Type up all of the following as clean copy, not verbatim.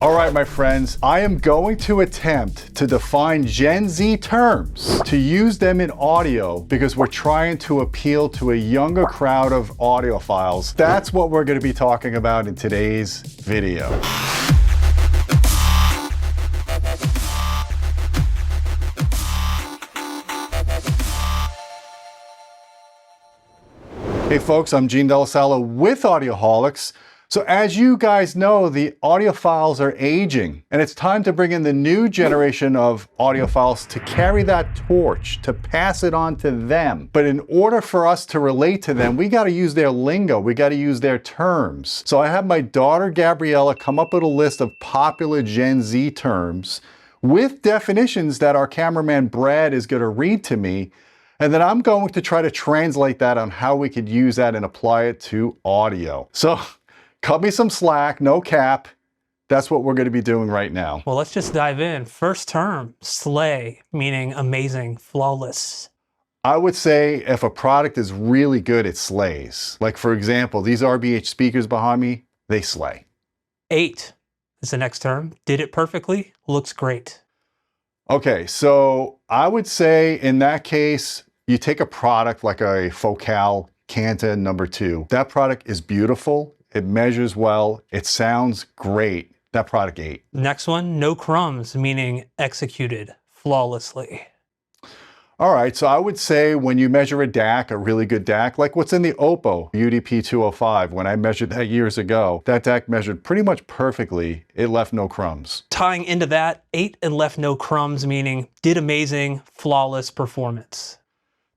All right, my friends, I am going to attempt to define Gen Z terms, to use them in audio because we're trying to appeal to a younger crowd of audiophiles. That's what we're going to be talking about in today's video. Hey folks, I'm Gene Delasalo with Audioholics. So as you guys know, the audiophiles are aging, and it's time to bring in the new generation of audiophiles to carry that torch, to pass it on to them. But in order for us to relate to them, we got to use their lingo, we got to use their terms. So I have my daughter Gabriella come up with a list of popular Gen Z terms with definitions that our cameraman Brad is going to read to me. And then I'm going to try to translate that on how we could use that and apply it to audio. So cut me some slack, no cap. That's what we're going to be doing right now. Well, let's just dive in. First term, slay, meaning amazing, flawless. I would say if a product is really good, it slays. Like for example, these RBH speakers behind me, they slay. 8 is the next term. Did it perfectly, looks great. Okay, so I would say in that case, you take a product like a Focal Canta number 2. That product is beautiful. It measures well. It sounds great. That product 8. Next one, no crumbs, meaning executed flawlessly. All right, so I would say when you measure a DAC, a really good DAC, like what's in the Oppo UDP 205, when I measured that years ago, that DAC measured pretty much perfectly. It left no crumbs. Tying into that, 8 and left no crumbs, meaning did amazing, flawless performance.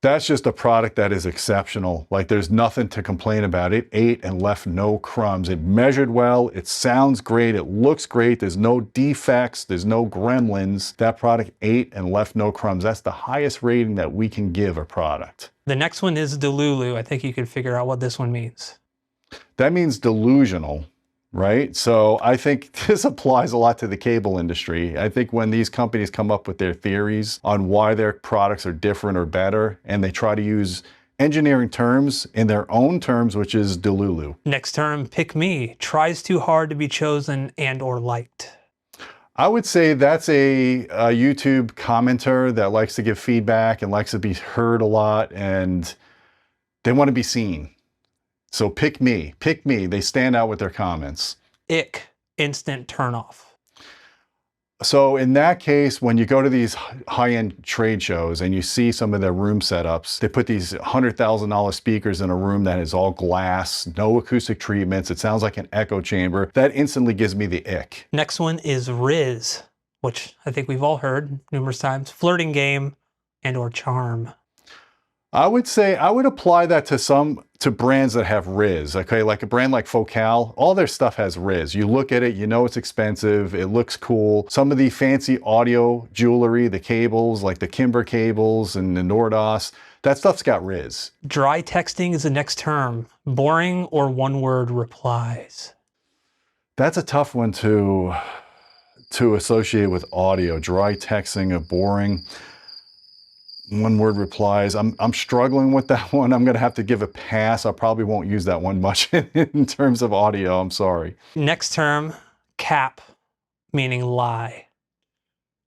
That's just a product that is exceptional. Like there's nothing to complain about. It 8 and left no crumbs. It measured well, it sounds great, it looks great, there's no defects, there's no gremlins. That product 8 and left no crumbs. That's the highest rating that we can give a product. The next one is Delulu. I think you can figure out what this one means. That means delusional, right? So I think this applies a lot to the cable industry. I think when these companies come up with their theories on why their products are different or better, and they try to use engineering terms in their own terms, which is Delulu. Next term, pick me, tries too hard to be chosen and or liked. I would say that's a YouTube commenter that likes to give feedback and likes to be heard a lot, and they want to be seen. So pick me, they stand out with their comments. Ick, instant turnoff. So in that case, when you go to these high-end trade shows and you see some of their room setups, they put these $100,000 speakers in a room that is all glass, no acoustic treatments, it sounds like an echo chamber. That instantly gives me the ick. Next one is Rizz, which I think we've all heard numerous times. Flirting game and or charm. I would say I would apply that to brands that have Rizz, okay? Like a brand like Focal, all their stuff has Rizz. You look at it, you know it's expensive, it looks cool. Some of the fancy audio jewelry, the cables, like the Kimber cables and the Nordos, that stuff's got Rizz. Dry texting is the next term. Boring or one-word replies. That's a tough one to associate with audio. Dry texting or boring. One-word replies. I'm struggling with that one. I'm going to have to give a pass. I probably won't use that one much in terms of audio. I'm sorry. Next term, cap, meaning lie.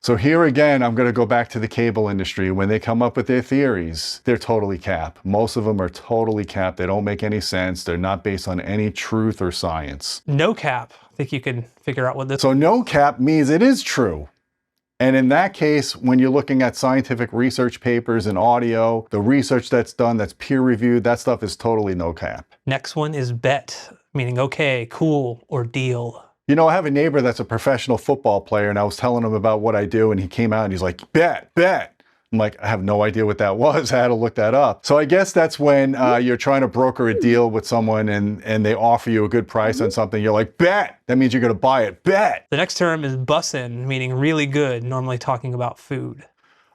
So here again, I'm going to go back to the cable industry. When they come up with their theories, they're totally cap. Most of them are totally cap. They don't make any sense. They're not based on any truth or science. No cap. I think you can figure out what this. So no cap means it is true. And in that case, when you're looking at scientific research papers in audio, the research that's done, that's peer-reviewed, that stuff is totally no cap. Next one is bet, meaning okay, cool, or deal. You know, I have a neighbor that's a professional football player, and I was telling him about what I do, and he came out and he's like, bet. I'm like, I have no idea what that was. I had to look that up. So I guess that's when you're trying to broker a deal with someone and they offer you a good price on something. You're like, bet. That means you're going to buy it. Bet. The next term is bussin, meaning really good, normally talking about food.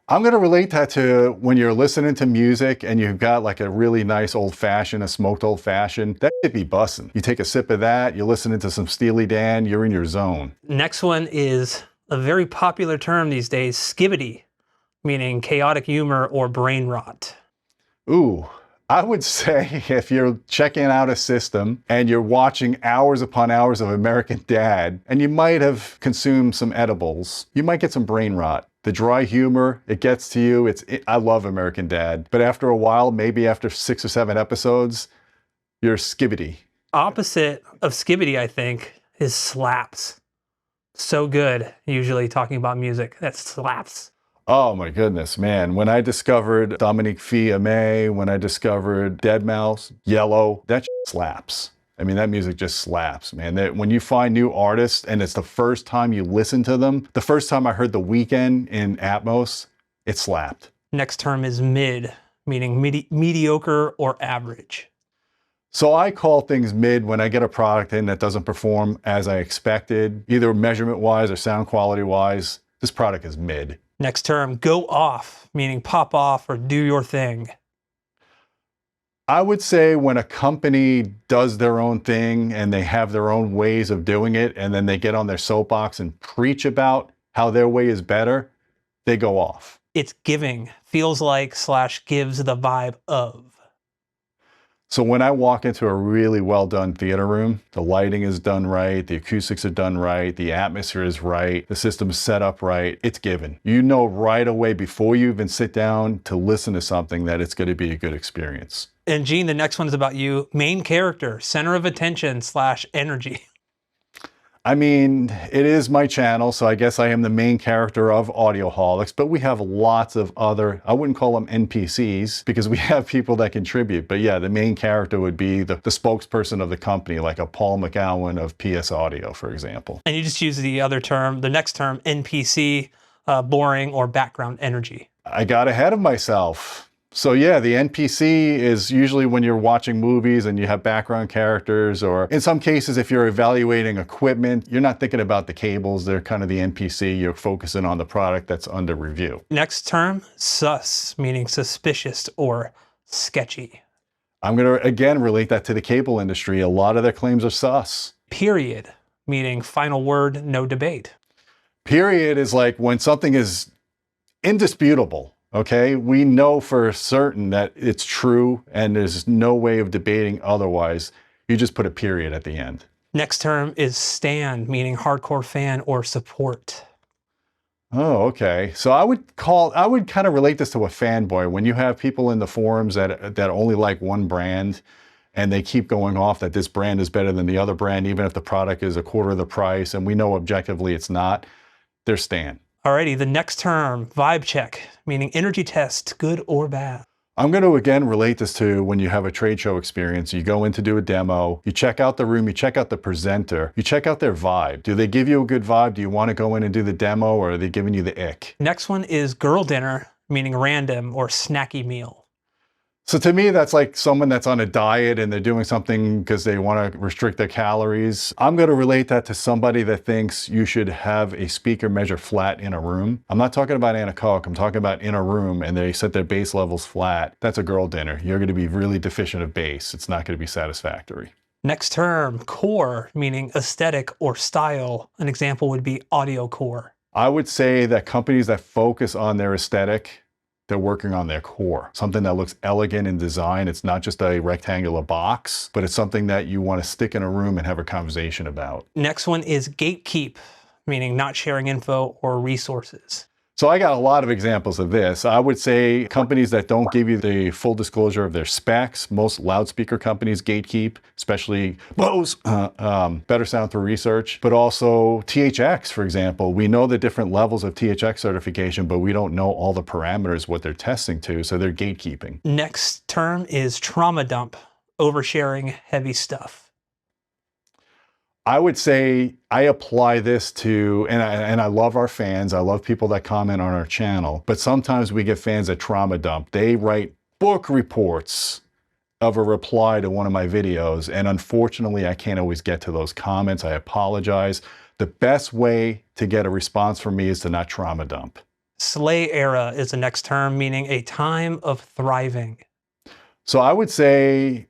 I'm going to relate that to when you're listening to music and you've got like a really nice old-fashioned, a smoked old-fashioned. That should be bussin'. You take a sip of that, you're listening to some Steely Dan, you're in your zone. Next one is a very popular term these days, skibidi, meaning chaotic humor or brain rot. Ooh, I would say if you're checking out a system and you're watching hours upon hours of American Dad, and you might have consumed some edibles, you might get some brain rot. The dry humor, it gets to you. I love American Dad. But after a while, maybe after 6 or 7 episodes, you're Skibidi. Opposite of Skibidi, I think, is slaps. So good, usually talking about music. That slaps. Oh my goodness, man. When I discovered Dominique Fils-Aimé, when I discovered Deadmau5, Yellow, that slaps. I mean, that music just slaps, man. When you find new artists and it's the first time you listen to them, the first time I heard The Weeknd in Atmos, it slapped. Next term is mid, meaning mediocre or average. So I call things mid when I get a product in that doesn't perform as I expected, either measurement-wise or sound quality-wise. This product is mid. Next term, go off, meaning pop off or do your thing. I would say when a company does their own thing and they have their own ways of doing it, and then they get on their soapbox and preach about how their way is better, they go off. It's giving, feels like / gives the vibe of. So when I walk into a really well done theater room, the lighting is done right, the acoustics are done right, the atmosphere is right, the system's set up right, it's given. You know right away before you even sit down to listen to something that it's going to be a good experience. And Gene, the next one is about you. Main character, center of attention / energy. I mean, it is my channel, so I guess I am the main character of Audioholics, but we have lots of other, I wouldn't call them NPCs, because we have people that contribute. But yeah, the main character would be the spokesperson of the company, like a Paul McGowan of PS Audio, for example. And you just use the other term, the next term, NPC, boring or background energy. I got ahead of myself. So yeah, the NPC is usually when you're watching movies and you have background characters, or in some cases, if you're evaluating equipment, you're not thinking about the cables, they're kind of the NPC, you're focusing on the product that's under review. Next term, sus, meaning suspicious or sketchy. I'm gonna, again, relate that to the cable industry. A lot of their claims are sus. Period, meaning final word, no debate. Period is like when something is indisputable. Okay, we know for certain that it's true and there's no way of debating otherwise. You just put a period at the end. Next term is stan, meaning hardcore fan or support. Oh, okay. So I would kind of relate this to a fanboy. When you have people in the forums that only like one brand and they keep going off that this brand is better than the other brand, even if the product is a quarter of the price and we know objectively it's not, they're stan. Alrighty, the next term, vibe check, meaning energy test, good or bad. I'm going to again relate this to when you have a trade show experience. You go in to do a demo, you check out the room, you check out the presenter, you check out their vibe. Do they give you a good vibe? Do you want to go in and do the demo, or are they giving you the ick? Next one is girl dinner, meaning random or snacky meal. So to me, that's like someone that's on a diet and they're doing something because they want to restrict their calories. I'm going to relate that to somebody that thinks you should have a speaker measure flat in a room. I'm not talking about anechoic, I'm talking about in a room and they set their bass levels flat. That's a girl dinner. You're going to be really deficient of bass. It's not going to be satisfactory. Next term, core, meaning aesthetic or style. An example would be audio core. I would say that companies that focus on their aesthetic, they're working on their core. Something that looks elegant in design. It's not just a rectangular box, but it's something that you want to stick in a room and have a conversation about. Next one is gatekeep, meaning not sharing info or resources. So I got a lot of examples of this. I would say companies that don't give you the full disclosure of their specs, most loudspeaker companies, Gatekeep, especially Bose, better sound through research, but also THX, for example. We know the different levels of THX certification, but we don't know all the parameters, what they're testing to, so they're gatekeeping. Next term is trauma dump, oversharing heavy stuff. I would say I apply this to, and I love our fans, I love people that comment on our channel, but sometimes we get fans that trauma dump. They write book reports of a reply to one of my videos, and unfortunately I can't always get to those comments. I apologize. The best way to get a response from me is to not trauma dump. Slay era is the next term, meaning a time of thriving. So I would say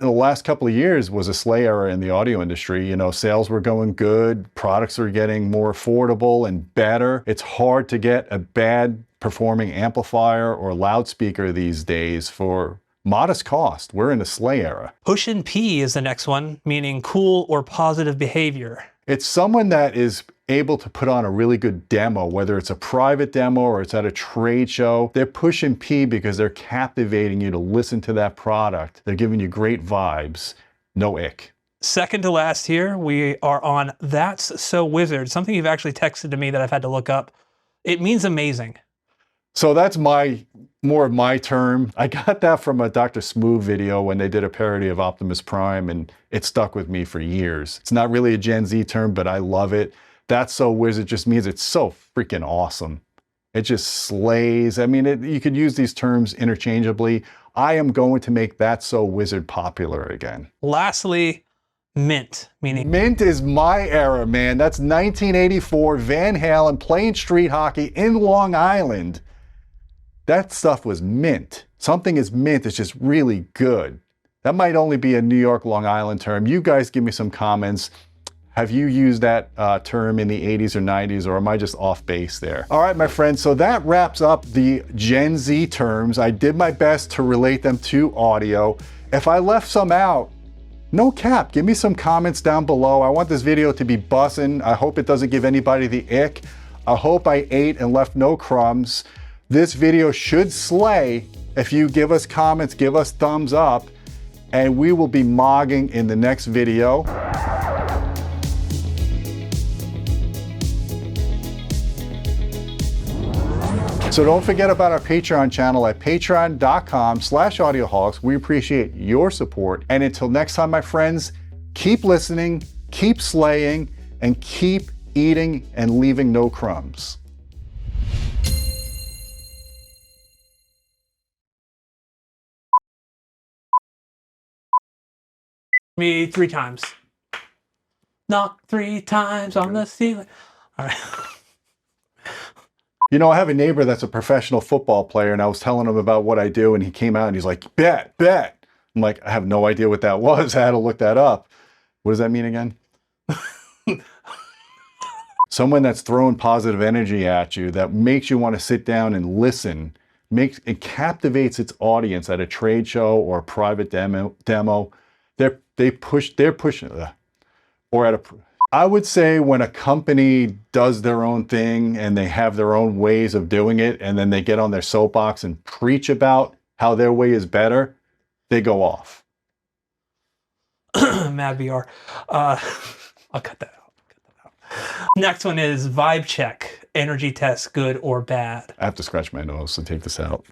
in the last couple of years was a slay era in the audio industry. You know, sales were going good, products are getting more affordable and better. It's hard to get a bad performing amplifier or loudspeaker these days for modest cost. We're in the sleigh era. Pushin P is the next one, meaning cool or positive behavior. It's someone that is able to put on a really good demo, whether it's a private demo or it's at a trade show. They're pushing P because they're captivating you to listen to that product. They're giving you great vibes. No ick. Second to last here, we are on That's So Wizard, something you've actually texted to me that I've had to look up. It means amazing. So that's more of my term. I got that from a Dr. Smooth video when they did a parody of Optimus Prime, and it stuck with me for years. It's not really a Gen Z term, but I love it. That's So Wizard just means it's so freaking awesome. It just slays. I mean, you could use these terms interchangeably. I am going to make That's So Wizard popular again. Lastly, mint, meaning... Mint is my era, man. That's 1984, Van Halen playing street hockey in Long Island. That stuff was mint. Something is mint, it's just really good. That might only be a New York, Long Island term. You guys give me some comments. Have you used that term in the 80s or 90s, or am I just off base there? All right, my friends, so that wraps up the Gen Z terms. I did my best to relate them to audio. If I left some out, no cap, give me some comments down below. I want this video to be bussin'. I hope it doesn't give anybody the ick. I hope I ate and left no crumbs. This video should slay if you give us comments, give us thumbs up, and we will be mogging in the next video. So don't forget about our Patreon channel at patreon.com/audioholics. We appreciate your support. And until next time, my friends, keep listening, keep slaying, and keep eating and leaving no crumbs. Me 3 times. Knock 3 times on the ceiling. All right. You know, I have a neighbor that's a professional football player, and I was telling him about what I do, and he came out and he's like, bet. I'm like, I have no idea what that was. I had to look that up. What does that mean again? Someone that's throwing positive energy at you, that makes you want to sit down and listen, it captivates its audience at a trade show or a private demo. They're pushing, or at a, I would say when a company does their own thing and they have their own ways of doing it, and then they get on their soapbox and preach about how their way is better, they go off. Mad VR. I'll cut that out. Next one is vibe check. Energy test, good or bad. I have to scratch my nose to take this out.